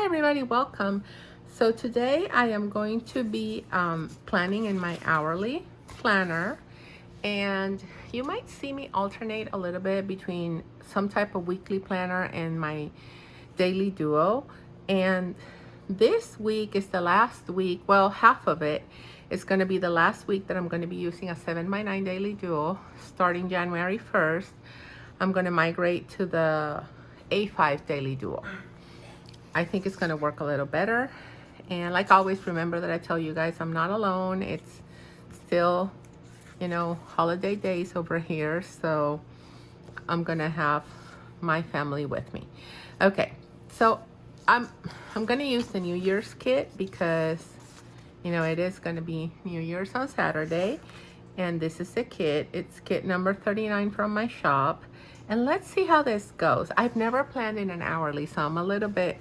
everybody, welcome. So today I am going to be planning in my hourly planner, and you might see me alternate a little bit between some type of weekly planner and my daily duo. And this week is the last week, well, half of it is going to be the last week that I'm going to be using a 7x9 daily duo. Starting January 1st, I'm going to migrate to the A5 daily duo. I think it's going to work a little better. And like always, remember that I tell you guys I'm not alone. It's still, holiday days over here. So I'm going to have my family with me. Okay, so I'm going to use the New Year's kit because, it is going to be New Year's on Saturday. And this is the kit. It's kit number 39 from my shop. And let's see how this goes. I've never planned in an hourly, so I'm a little bit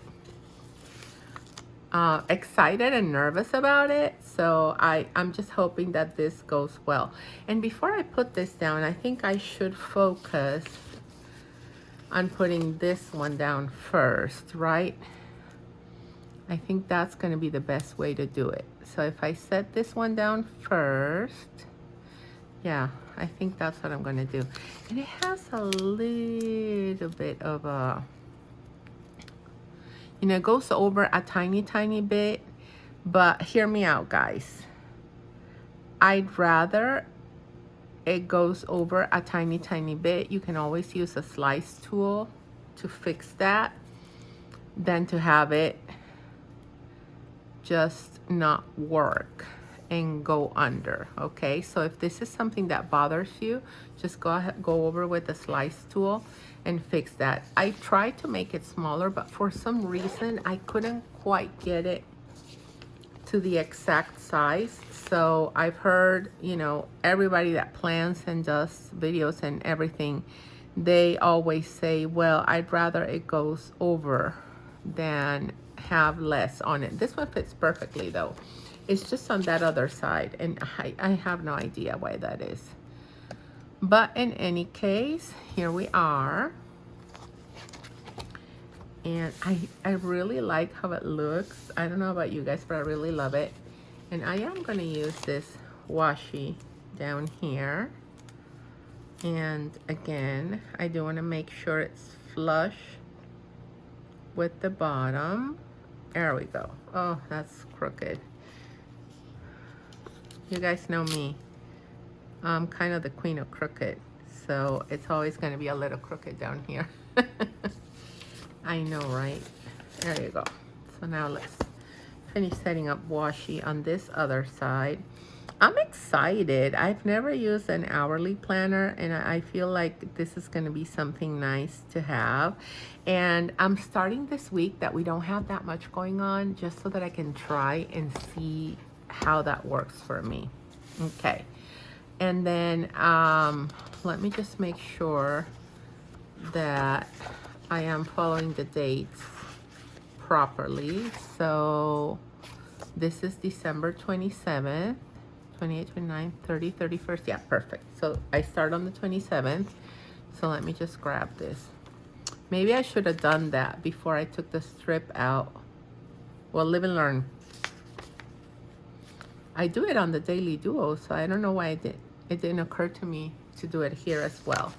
excited and nervous about it. So I'm just hoping that this goes well. And before I put this down, I think I should focus on putting this one down first, right? I think that's going to be the best way to do it. So if I set this one down first, yeah, I think that's what I'm going to do. And it has a little bit of a, it goes over a tiny bit, but hear me out, guys. I'd rather it goes over a tiny bit. You can always use a slice tool to fix that than to have it just not work and go under. Okay, so if this is something that bothers you, just go over with the slice tool and fix that. I tried to make it smaller, but for some reason I couldn't quite get it to the exact size. So I've heard, everybody that plans and does videos and everything, they always say, well, I'd rather it goes over than have less on it. This one fits perfectly though. It's just on that other side, and I have no idea why that is. But in any case, here we are. And I really like how it looks. I don't know about you guys, but I really love it. And I am going to use this washi down here. And again, I do want to make sure it's flush with the bottom. There we go. Oh, that's crooked. You guys know me. I'm kind of the queen of crooked. So it's always going to be a little crooked down here. I know, right? There you go. So now let's finish setting up washi on this other side. I'm excited. I've never used an hourly planner, and I feel like this is going to be something nice to have. And I'm starting this week that we don't have that much going on, just so that I can try and see how that works for me. Okay. And then let me just make sure that I am following the dates properly. So this is December 27th, 28, 29, 30, 31st. Yeah, perfect. So I start on the 27th. So let me just grab this. Maybe I should have done that before I took the strip out. Well, live and learn. I do it on the daily duo, so I don't know why it didn't occur to me to do it here as well.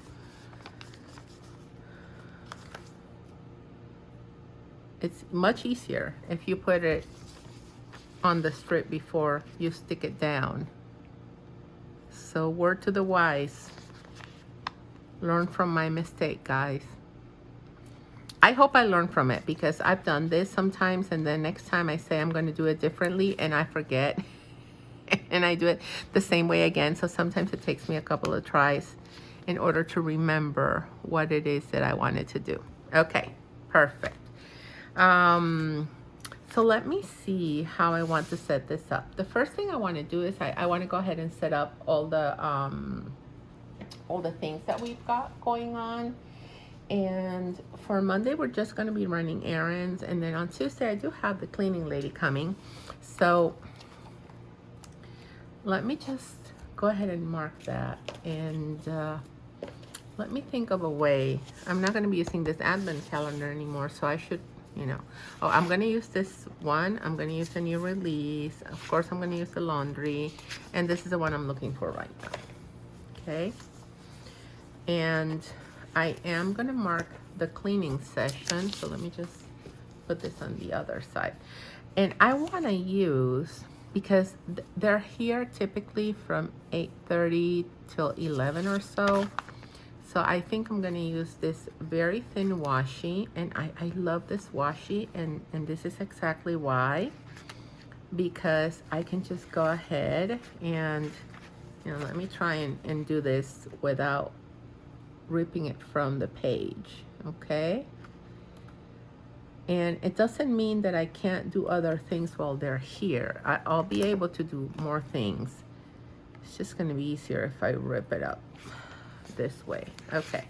It's much easier if you put it on the strip before you stick it down. So word to the wise. Learn from my mistake, guys. I hope I learn from it, because I've done this sometimes, and then next time I say I'm going to do it differently and I forget. And I do it the same way again. So sometimes it takes me a couple of tries in order to remember what it is that I wanted to do. Okay, perfect. So let me see how I want to set this up. The first thing I want to do is I want to go ahead and set up all the things that we've got going on. And for Monday, we're just going to be running errands. And then on Tuesday, I do have the cleaning lady coming. So let me just go ahead and mark that. And let me think of a way. I'm not going to be using this advent calendar anymore, so I should you know. Oh, I'm gonna use this one. I'm gonna use the new release. Of course, I'm gonna use the laundry. And this is the one I'm looking for right now. Okay. And I am gonna mark the cleaning session. So let me just put this on the other side. And I wanna use, because they're here typically from 8:30 till 11 or so. So I think I'm gonna use this very thin washi, and I love this washi, and this is exactly why, because I can just go ahead and, you know, let me try and do this without ripping it from the page, okay? And it doesn't mean that I can't do other things while they're here. I'll be able to do more things. It's just gonna be easier if I rip it up this way. Okay,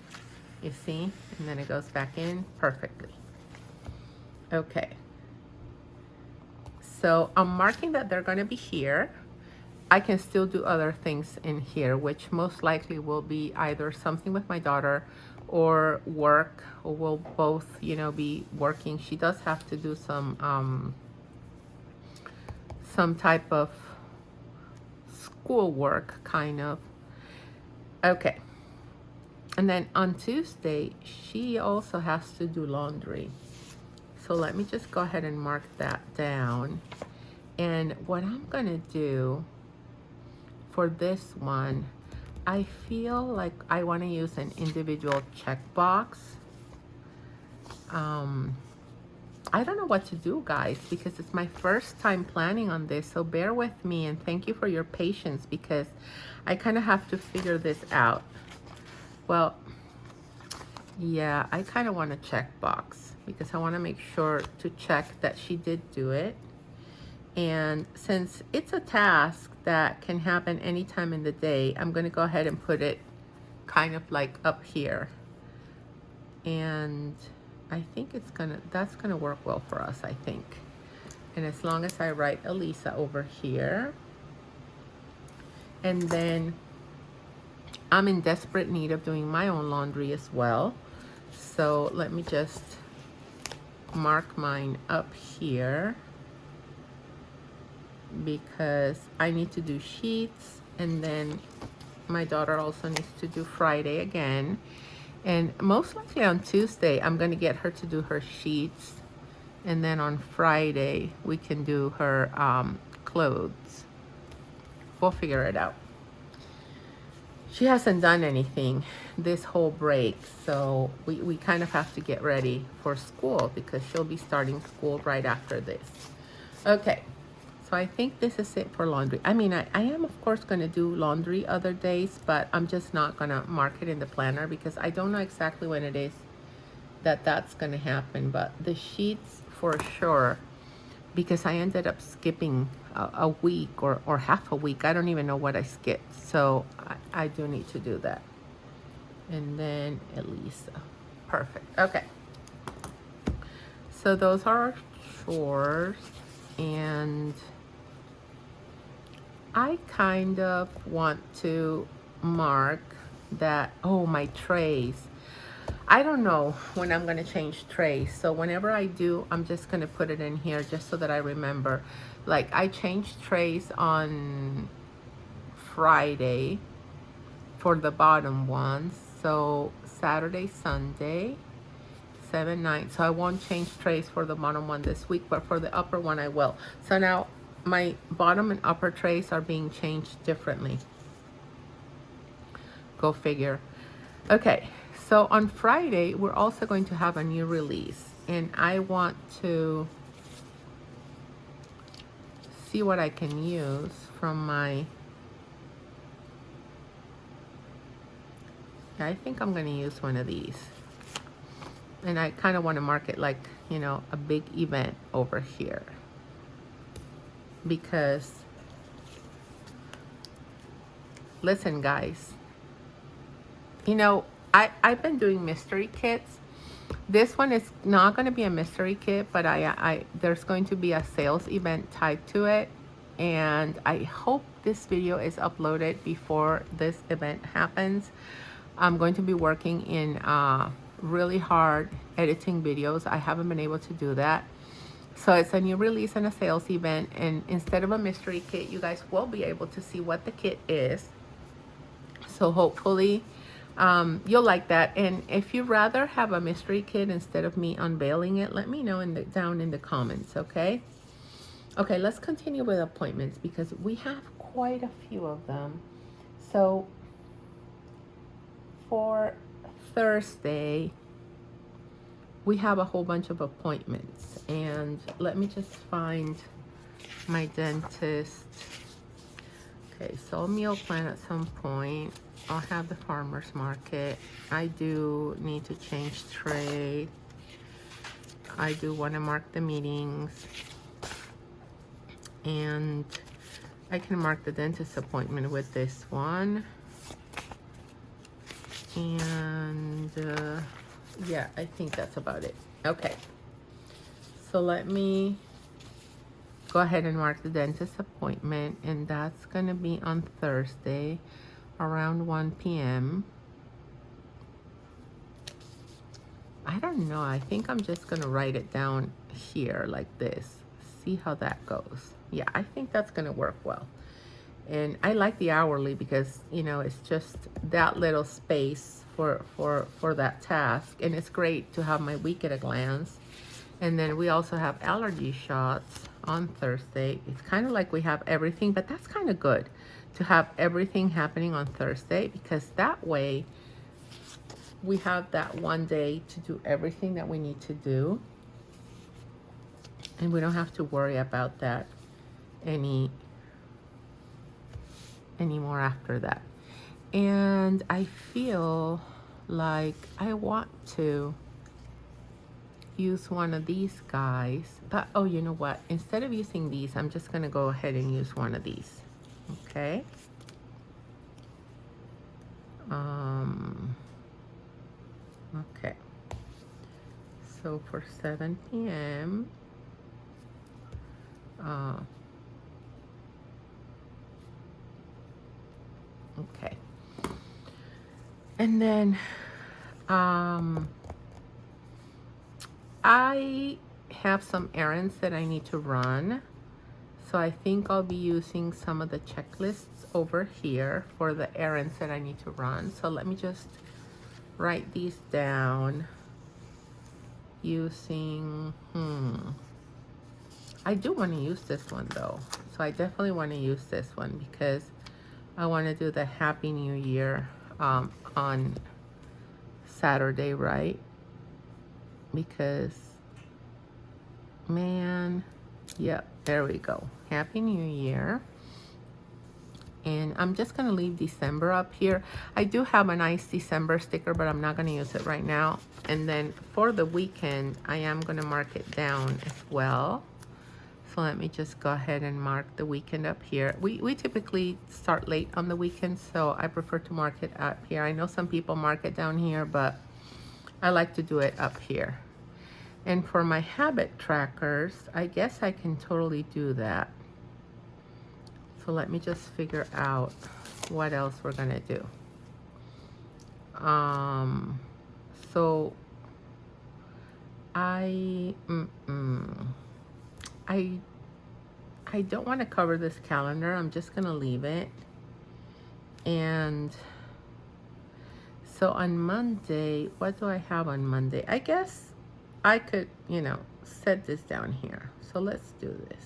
you see? And then it goes back in perfectly. Okay. So I'm marking that they're gonna be here. I can still do other things in here, which most likely will be either something with my daughter or work, or we'll both, you know, be working. She does have to do some type of school work, kind of. Okay. And then on Tuesday, she also has to do laundry. So let me just go ahead and mark that down. And what I'm gonna do for this one, I feel like I want to use an individual checkbox. I don't know what to do, guys, because it's my first time planning on this, so bear with me and thank you for your patience, because I kind of have to figure this out. Well, yeah, I kind of want a checkbox because I want to make sure to check that she did do it. And since it's a task that can happen anytime in the day, I'm going to go ahead and put it kind of like up here. And I think that's going to work well for us, I think. And as long as I write Elisa over here. And then I'm in desperate need of doing my own laundry as well. So let me just mark mine up here, because I need to do sheets, and then my daughter also needs to do Friday again. And most likely on Tuesday, I'm going to get her to do her sheets. And then on Friday, we can do her clothes. We'll figure it out. She hasn't done anything this whole break, so we kind of have to get ready for school, because she'll be starting school right after this. Okay. So I think this is it for laundry. I mean, I am, of course, going to do laundry other days, but I'm just not going to mark it in the planner because I don't know exactly when it is that that's going to happen. But the sheets for sure, because I ended up skipping a week or half a week. I don't even know what I skipped. So I do need to do that. And then Elisa. Perfect. Okay. So those are our chores. And I kind of want to mark that, oh, my trays. I don't know when I'm going to change trays. So whenever I do, I'm just going to put it in here just so that I remember. Like, I changed trays on Friday for the bottom ones. So Saturday, Sunday, 7, 9. So I won't change trays for the bottom one this week, but for the upper one I will. So now my bottom and upper trays are being changed differently. Go figure. Okay, so on Friday, we're also going to have a new release. And I want to see what I can use from my... I think I'm going to use one of these. And I kind of want to mark it like, you know, a big event over here. Because, listen, guys, you know, I've been doing mystery kits. This one is not going to be a mystery kit, but there's going to be a sales event tied to it. And I hope this video is uploaded before this event happens. I'm going to be working in really hard editing videos. I haven't been able to do that. So it's a new release and a sales event, and instead of a mystery kit, you guys will be able to see what the kit is. So hopefully you'll like that. And if you'd rather have a mystery kit instead of me unveiling it, let me know down in the comments, okay? Okay, let's continue with appointments because we have quite a few of them. So for Thursday, we have a whole bunch of appointments, and let me just find my dentist. Okay, so I'll meal plan at some point. I'll have the farmer's market. I do need to change trade. I do want to mark the meetings, and I can mark the dentist appointment with this one. And yeah, I think that's about it. Okay, so let me go ahead and mark the dentist appointment, and that's gonna be on Thursday around 1 p.m. I don't know, I think I'm just gonna write it down here like this. See how that goes. Yeah, I think that's gonna work well. And I like the hourly because, you know, it's just that little space for that task. And it's great to have my week at a glance. And then we also have allergy shots on Thursday. It's kind of like we have everything, but that's kind of good to have everything happening on Thursday, because that way we have that one day to do everything that we need to do. And we don't have to worry about that anymore after that. And I feel like I want to use one of these guys, but oh, you know what, instead of using these, I'm just gonna go ahead and use one of these. Okay, okay, so for 7 p.m. Okay, and then I have some errands that I need to run, so I think I'll be using some of the checklists over here for the errands that I need to run. So let me just write these down using, I do want to use this one though. So I definitely want to use this one because I want to do the Happy New Year on Saturday, right? Because, man, yep, there we go. Happy New Year. And I'm just going to leave December up here. I do have a nice December sticker, but I'm not going to use it right now. And then for the weekend, I am going to mark it down as well. So let me just go ahead and mark the weekend up here. We typically start late on the weekend, so I prefer to mark it up here. I know some people mark it down here, but I like to do it up here. And for my habit trackers, I guess I can totally do that. So let me just figure out what else we're gonna do. So I don't want to cover this calendar. I'm just gonna leave it. And so on Monday, what do I have on Monday? I guess I could, you know, set this down here. So let's do this.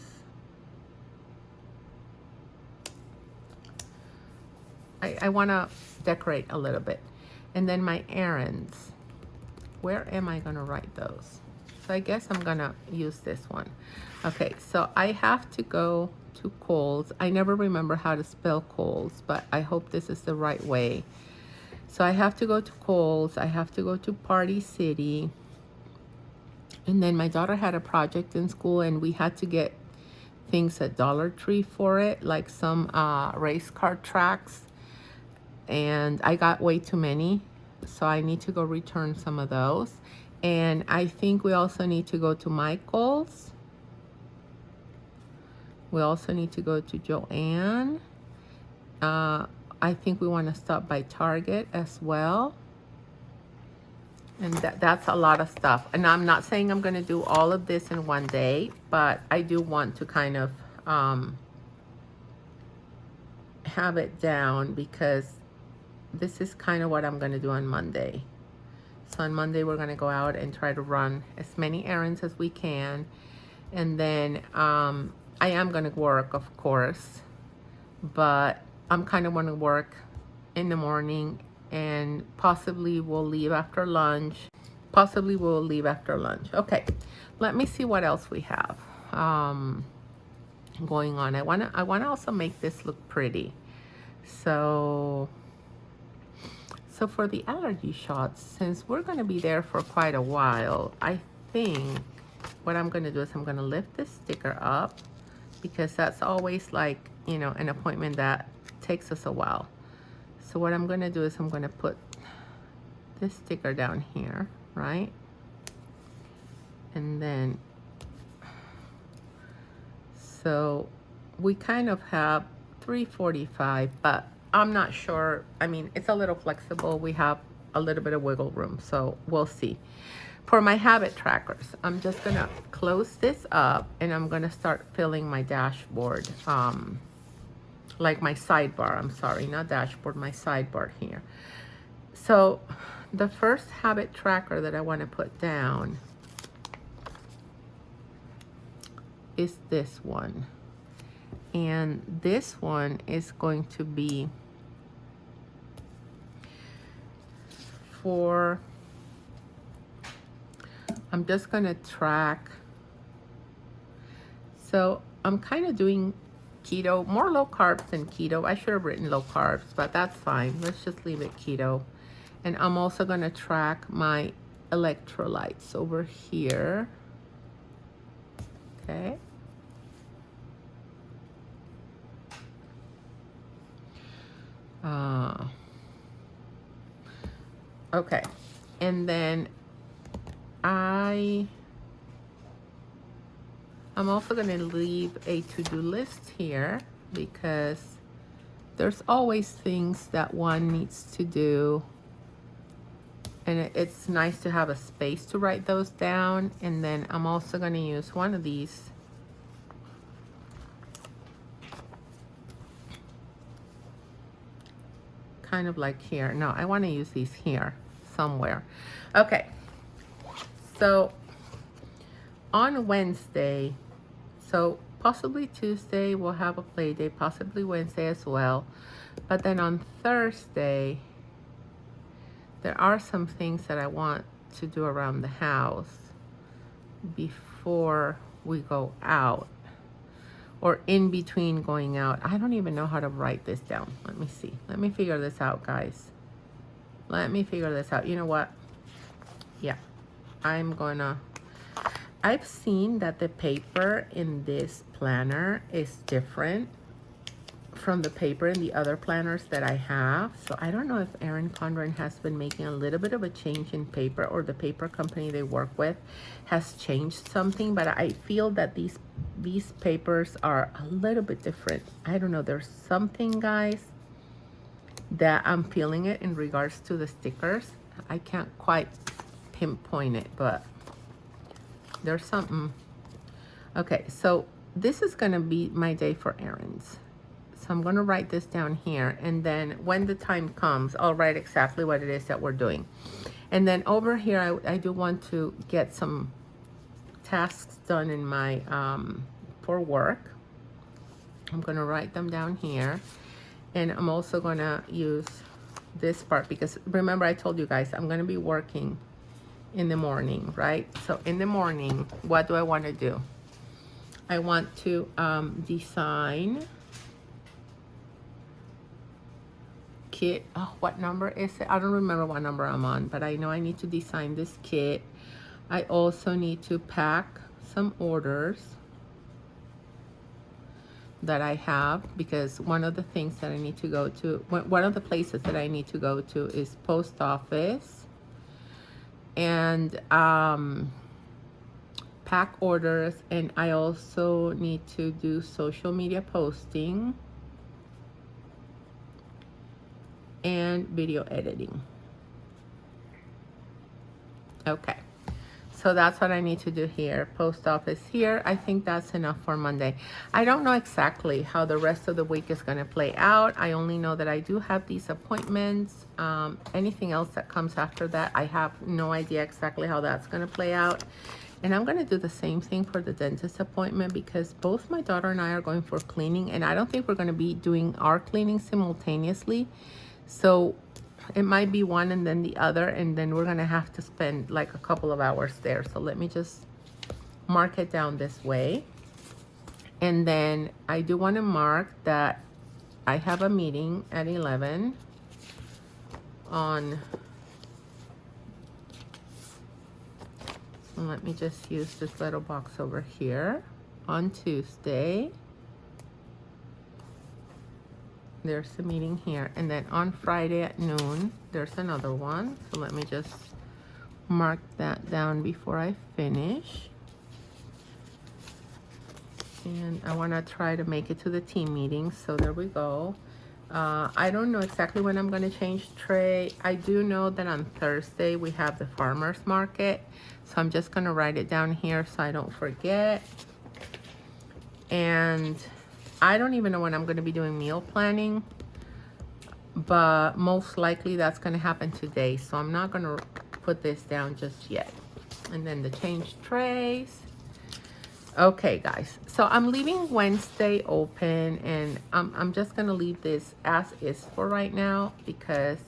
I want to decorate a little bit. And then my errands, where am I going to write those? So I guess I'm going to use this one. Okay, so I have to go to Kohl's. I never remember how to spell Kohl's, but I hope this is the right way. So I have to go to Kohl's. I have to go to Party City. And then my daughter had a project in school, and we had to get things at Dollar Tree for it, like some race car tracks. And I got way too many, so I need to go return some of those. And I think we also need to go to Michael's. We also need to go to Joanne. I think we want to stop by Target as well. And that's a lot of stuff. And I'm not saying I'm going to do all of this in one day, but I do want to kind of have it down, because this is kind of what I'm going to do on Monday. So on Monday, we're going to go out and try to run as many errands as we can. And then I am going to work, of course, but I'm kind of going to work in the morning, and possibly we'll leave after lunch. Possibly we'll leave after lunch. Okay, let me see what else we have going on. I wanna also make this look pretty. So for the allergy shots, since we're gonna be there for quite a while, I think what I'm gonna do is I'm gonna lift this sticker up, because that's always, like, you know, an appointment that takes us a while. So what I'm gonna do is I'm gonna put this sticker down here, right? And then, so we kind of have 3:45, but I'm not sure. I mean, it's a little flexible. We have a little bit of wiggle room, so we'll see. For my habit trackers, I'm just gonna close this up, and I'm gonna start filling my dashboard, like my sidebar. I'm sorry, not dashboard, my sidebar here. So the first habit tracker that I want to put down is this one. And this one is going to be for, I'm just going to track. So I'm kind of doing keto, more low carbs than keto. I should have written low carbs, but that's fine. Let's just leave it keto. And I'm also going to track my electrolytes over here. Okay. Okay. And then I'm also going to leave a to-do list here, because there's always things that one needs to do. And it's nice to have a space to write those down. And then I'm also going to use one of these kind of like here. No, I want to use these here somewhere. Okay. So on Wednesday, so possibly Tuesday, we'll have a play day, possibly Wednesday as well. But then on Thursday, there are some things that I want to do around the house before we go out, or in between going out. I don't even know how to write this down. Let me see. Let me figure this out, guys. Let me figure this out. You know what? Yeah, I've seen that the paper in this planner is different from the paper in the other planners that I have. So I don't know if Erin Condren has been making a little bit of a change in paper, or the paper company they work with has changed something, but I feel that these papers are a little bit different. I don't know, there's something, guys, that I'm feeling it in regards to the stickers. I can't quite pinpoint it, but there's something. Okay, so this is gonna be my day for errands. So I'm going to write this down here, and then when the time comes, I'll write exactly what it is that we're doing. And then over here, I do want to get some tasks done in my, for work. I'm going to write them down here. And I'm also going to use this part, because remember I told you guys, I'm going to be working in the morning, right? So in the morning, what do I want to do? I want to design kit. Oh, what number is it? I don't remember what number I'm on, but I know I need to design this kit. I also need to pack some orders that I have, because one of the things that I need to go to, one of the places that I need to go to is post office, and pack orders, and I also need to do social media posting and video editing. Okay. So that's what I need to do here. Post office here. I think that's enough for Monday. I don't know exactly how the rest of the week is going to play out. I only know that I do have these appointments. Anything else that comes after that, I have no idea exactly how that's going to play out. And I'm going to do the same thing for the dentist appointment because both my daughter and I are going for cleaning. And I don't think we're going to be doing our cleaning simultaneously. So it might be one and then the other, and then we're gonna have to spend like a couple of hours there. So let me just mark it down this way. And then I do want to mark that I have a meeting at 11 on, let me just use this little box over here, on Tuesday. There's the meeting here, and then on Friday at noon there's another one. So let me just mark that down before I finish. And I want to try to make it to the team meeting, so there we go. I don't know exactly when I'm going to change tray. I do know that on Thursday we have the farmers market, so I'm just going to write it down here so I don't forget. And I don't even know when I'm going to be doing meal planning, but most likely that's going to happen today. So I'm not going to put this down just yet. And then the change trays. Okay, guys. So I'm leaving Wednesday open, and I'm just going to leave this as is for right now because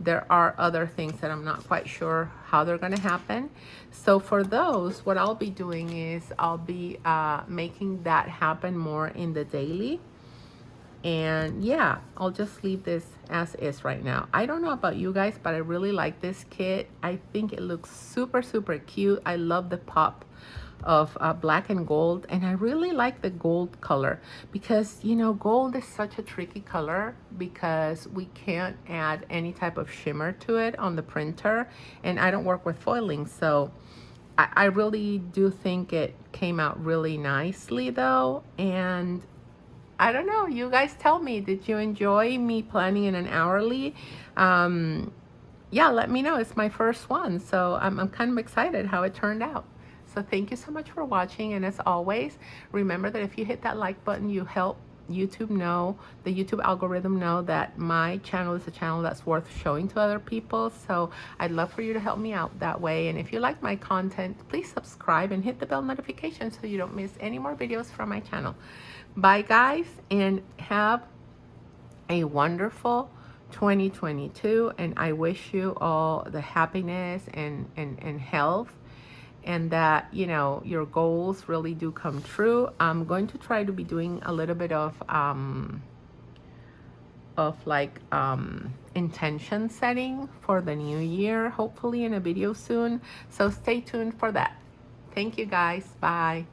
there are other things that I'm not quite sure how they're going to happen. So for those, what I'll be doing is I'll be making that happen more in the daily. And yeah, I'll just leave this as is right now. I don't know about you guys, but I really like this kit. I think it looks super, super cute. I love the pop of black and gold, and I really like the gold color because, you know, gold is such a tricky color because we can't add any type of shimmer to it on the printer, and I don't work with foiling, so I really do think it came out really nicely though. And I don't know, you guys tell me, did you enjoy me planning in an hourly? Yeah, let me know. It's my first one, so I'm kind of excited how it turned out. So thank you so much for watching, and as always, remember that if you hit that like button, you help YouTube know, the YouTube algorithm know that my channel is a channel that's worth showing to other people. So I'd love for you to help me out that way. And if you like my content, please subscribe and hit the bell notification so you don't miss any more videos from my channel. Bye guys, and have a wonderful 2022, and I wish you all the happiness and health, and that, you know, your goals really do come true. I'm going to try to be doing a little bit of like intention setting for the new year, hopefully in a video soon. So stay tuned for that. Thank you guys. Bye.